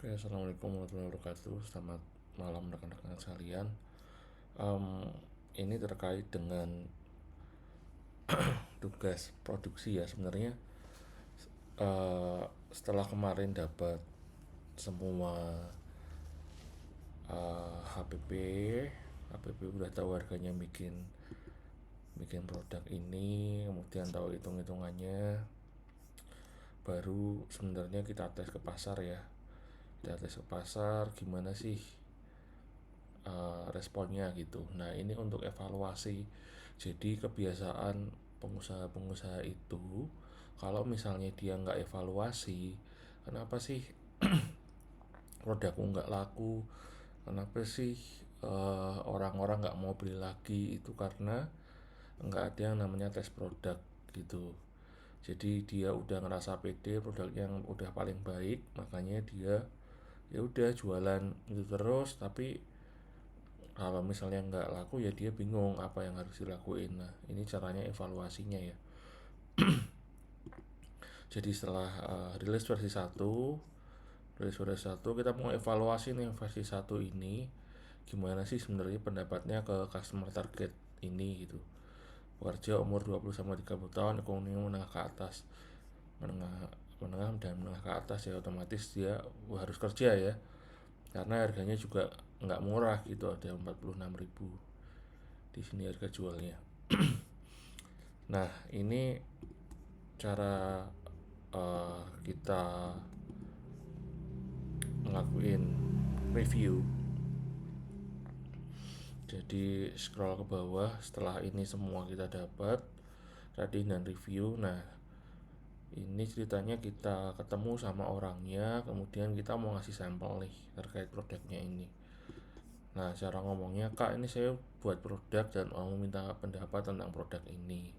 Oke, assalamualaikum warahmatullahi wabarakatuh. Selamat malam rekan-rekan sekalian. Em, ini terkait dengan tugas produksi ya sebenarnya. Setelah kemarin dapat semua HPP, HPP udah tahu harganya bikin bikin produk ini, kemudian tahu hitung-hitungannya, baru sebenarnya kita tes ke pasar ya. Kita tes ke pasar gimana sih responnya gitu. Nah ini untuk evaluasi. Jadi kebiasaan pengusaha-pengusaha itu kalau misalnya dia nggak evaluasi, kenapa sih produkku nggak laku? Kenapa sih orang-orang nggak mau beli lagi? Itu karena nggak ada yang namanya tes produk gitu. Jadi dia udah ngerasa pede produk yang udah paling baik, makanya dia ya udah jualan itu terus. Tapi kalau misalnya nggak laku ya dia bingung apa yang harus dilakuin. Nah ini caranya evaluasinya ya. Jadi setelah rilis versi satu kita mau evaluasi nih versi satu ini gimana sih sebenarnya pendapatnya ke customer target ini gitu. Pekerja umur 20 sampai 30 tahun, ekonomi menengah ke atas. Menengah menengah dan menengah ke atas ya, otomatis dia harus kerja ya. Karena harganya juga nggak murah gitu, ada 46.000 di sini harga jualnya. Nah, ini cara kita ngelakuin review. Jadi scroll ke bawah, setelah ini semua kita dapat rating dan review. Nah, ini ceritanya kita ketemu sama orangnya, kemudian kita mau ngasih sampel nih terkait produknya ini. Nah, cara ngomongnya, "Kak, ini saya buat produk dan mau minta pendapat tentang produk ini.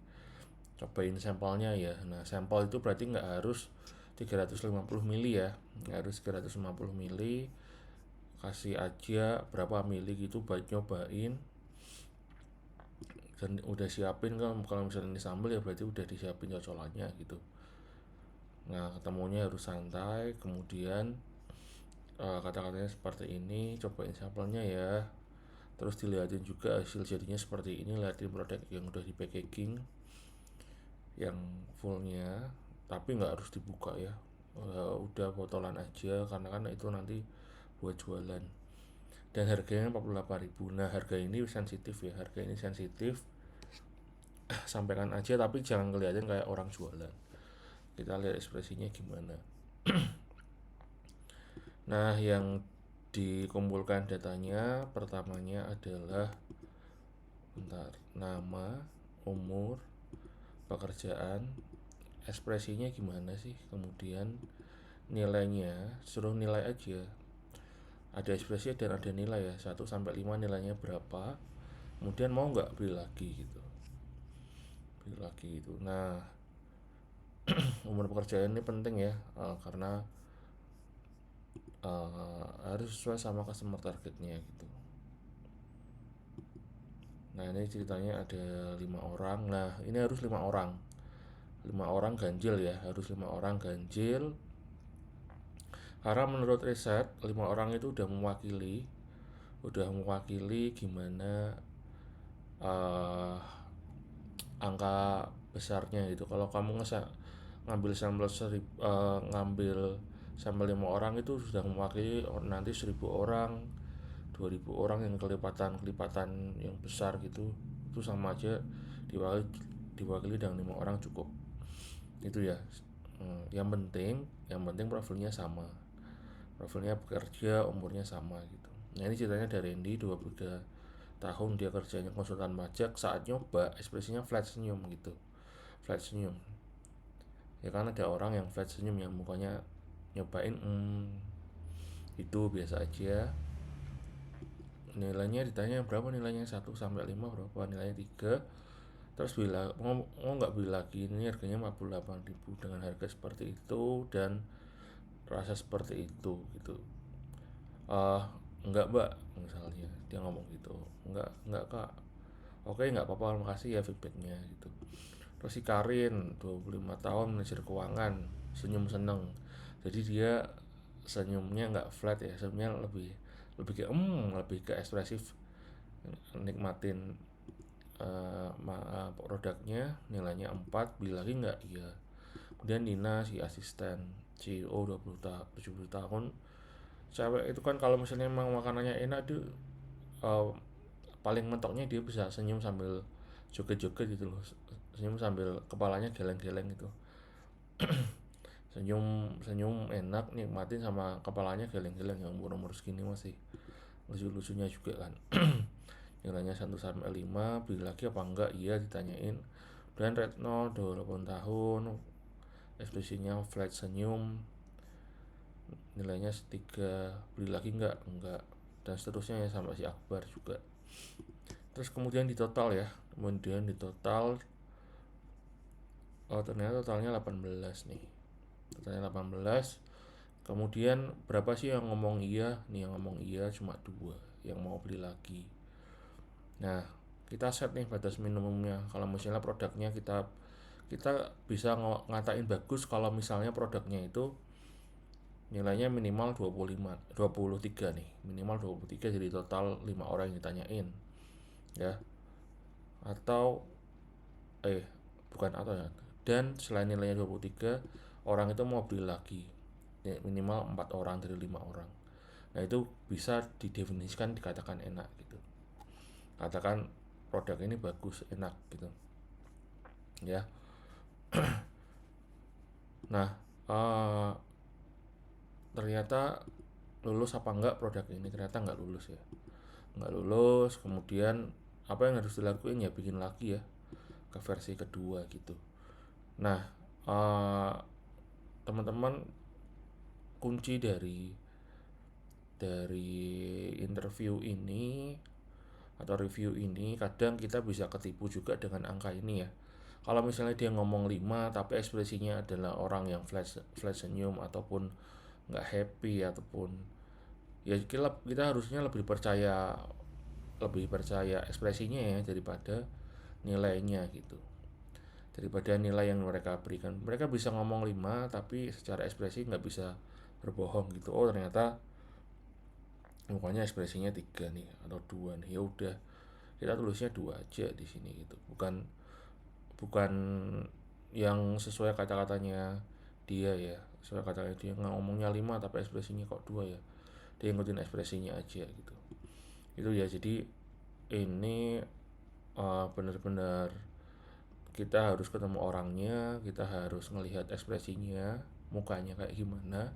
Cobain sampelnya ya." Nah, sampel itu berarti nggak harus 350 mili ya, nggak harus 350 mili. Kasih aja berapa mili gitu buat nyobain, dan udah siapin kan kalau misalnya ini sambal ya berarti udah disiapin cocolannya gitu. Nah, ketemunya harus santai, kemudian kata-katanya seperti ini, cobain sampelnya ya. Terus dilihatin juga hasil jadinya seperti ini, lihatin produk yang udah di packaging yang fullnya, tapi nggak harus dibuka ya. Udah botolan aja karena kan itu nanti buat jualan. Dan harganya 48.000. Nah, harga ini sensitif ya, harga ini sensitif. Sampaikan aja tapi jangan kelihatan kayak orang jualan. Kita lihat ekspresinya gimana. Nah, yang dikumpulkan datanya pertamanya adalah bentar, nama, umur, pekerjaan, ekspresinya gimana sih, kemudian nilainya, suruh nilai aja. Ada ekspresi dan ada nilai ya, 1 sampai 5 nilainya berapa, kemudian mau nggak beli lagi gitu, beli lagi gitu. Nah, umur pekerjaan ini penting ya, karena harus sesuai sama customer targetnya gitu. Nah ini ceritanya ada 5 orang. Nah ini harus 5 orang, 5 orang ganjil ya, harus 5 orang ganjil. Karena menurut riset 5 orang itu udah mewakili gimana uh, angka besarnya gitu. Kalau kamu ngambil sampel ngambil sampel 5 orang itu sudah mewakili nanti 1.000 orang, 2.000 orang yang kelipatan yang besar gitu. Itu sama aja diwakili diwakili dengan 5 orang cukup itu ya. Yang penting profilnya sama, profilnya bekerja, umurnya sama gitu. Nah ini ceritanya dari Randy, 23 tahun, dia kerjanya konsultan pajak. Saat nyoba ekspresinya flat senyum gitu, flat senyum ya, kan ada orang yang flat senyum yang mukanya nyobain itu biasa aja. Nilainya ditanya berapa nilainya, 1 sampai 5 berapa nilainya, 3. Terus mau nggak beli lagi, ini harganya 48.000 dengan harga seperti itu dan rasa seperti itu gitu. Enggak mbak, misalnya dia ngomong gitu, enggak kak, oke nggak apa-apa, makasih ya feedbacknya gitu. Terus si Karin 25 tahun, manajer keuangan, senyum seneng. Jadi dia senyumnya nggak flat ya, senyumnya lebih lebih ke lebih ke ekspresif, nikmatin produknya, nilainya 4, beli lagi nggak, iya. Kemudian Nina, si asisten CEO 70 tahun, cewek itu kan kalau misalnya emang makanannya enak tuh, paling mentoknya dia bisa senyum sambil joget-joget gitu loh, senyum sambil kepalanya geleng-geleng gitu, senyum senyum enak, nikmatin sama kepalanya geleng-geleng, yang umur-umur segini masih lucu-lucunya juga kan. Nilainya 1 sampai 5, beli lagi apa enggak, iya ditanyain. Dan Retno 28 tahun, ekspresinya flat senyum, nilainya 3, beli lagi enggak, dan seterusnya ya sampai si Akbar juga. Terus kemudian di total ya, oh ternyata totalnya 18 nih, totalnya 18. Kemudian berapa sih yang ngomong iya nih, yang ngomong iya cuma 2 yang mau beli lagi. Nah, kita set nih batas minimumnya. Kalau misalnya produknya kita kita bisa ngatain bagus kalau misalnya produknya itu nilainya minimal 23 nih, minimal 23, jadi total 5 orang yang ditanyain ya. Atau bukan atau ya. Dan selain nilainya 23, orang itu mau beli lagi, ya, minimal 4 orang dari 5 orang. Nah, itu bisa didefinisikan, dikatakan enak gitu. Katakan produk ini bagus, enak gitu ya. Nah, ternyata lulus apa enggak produk ini, ternyata enggak lulus ya, enggak lulus. Kemudian apa yang harus dilakuin ya, bikin lagi ya ke versi kedua gitu. Nah, teman-teman, kunci dari interview ini atau review ini, kadang kita bisa ketipu juga dengan angka ini ya. Kalau misalnya dia ngomong 5 tapi ekspresinya adalah orang yang flat senyum ataupun nggak happy, ataupun ya kita harusnya lebih percaya ekspresinya ya, daripada nilainya gitu, daripada nilai yang mereka berikan. Mereka bisa ngomong 5 tapi secara ekspresi nggak bisa berbohong gitu. Oh ternyata mukanya ekspresinya 3 nih atau 2 nih, ya udah kita tulisnya 2 aja di sini gitu. Bukan bukan yang sesuai kata-katanya dia ya, sesuai kata-katanya dia ngomongnya 5 tapi ekspresinya kok 2 ya, dia ngikutin ekspresinya aja gitu. Itu ya, jadi ini benar-benar kita harus ketemu orangnya, kita harus ngelihat ekspresinya, mukanya kayak gimana.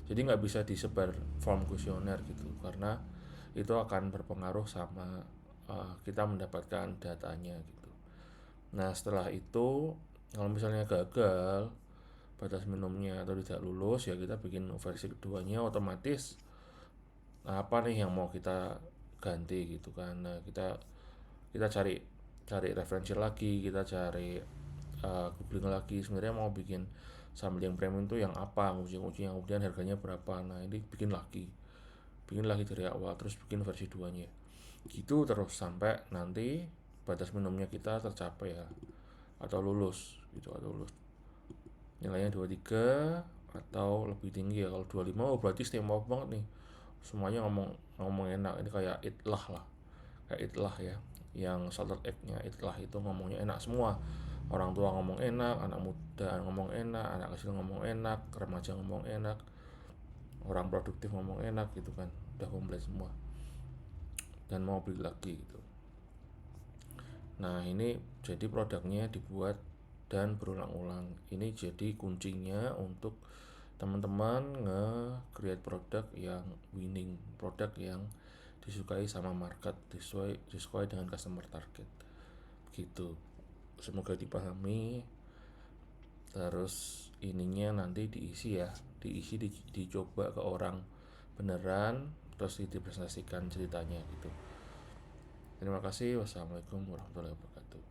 Jadi nggak bisa disebar form kuesioner gitu, karena itu akan berpengaruh sama kita mendapatkan datanya gitu. Nah setelah itu, kalau misalnya gagal batas minimumnya atau tidak lulus, ya kita bikin versi keduanya, otomatis apa nih yang mau kita ganti gitu kan. Nah kita cari referensi lagi, kita cari googling lagi, sebenarnya mau bikin sambal yang premium itu yang apa, nguji-nguji yang kemudian harganya berapa. Nah ini bikin lagi dari awal, terus bikin versi 2-nya gitu terus sampai nanti batas minimumnya kita tercapai ya, atau lulus gitu, atau lulus nilainya 23 atau lebih tinggi ya. Kalau 25, oh berarti istimewa banget nih, semuanya ngomong enak. Ini kayak itlah lah, kayak itlah ya, yang salted egg-nya itlah itu ngomongnya enak semua. Orang tua ngomong enak, anak muda ngomong enak, anak kecil ngomong enak, remaja ngomong enak, orang produktif ngomong enak gitu kan, udah komplit semua dan mau beli lagi gitu. Nah ini jadi produknya dibuat dan berulang-ulang. Ini jadi kuncinya untuk teman-teman nge-create produk yang winning, produk yang disukai sama market, disukai dengan customer target gitu. Semoga dipahami. Terus ininya nanti diisi ya, dicoba ke orang beneran, terus dipresentasikan ceritanya gitu. Terima kasih. Wassalamualaikum warahmatullahi wabarakatuh.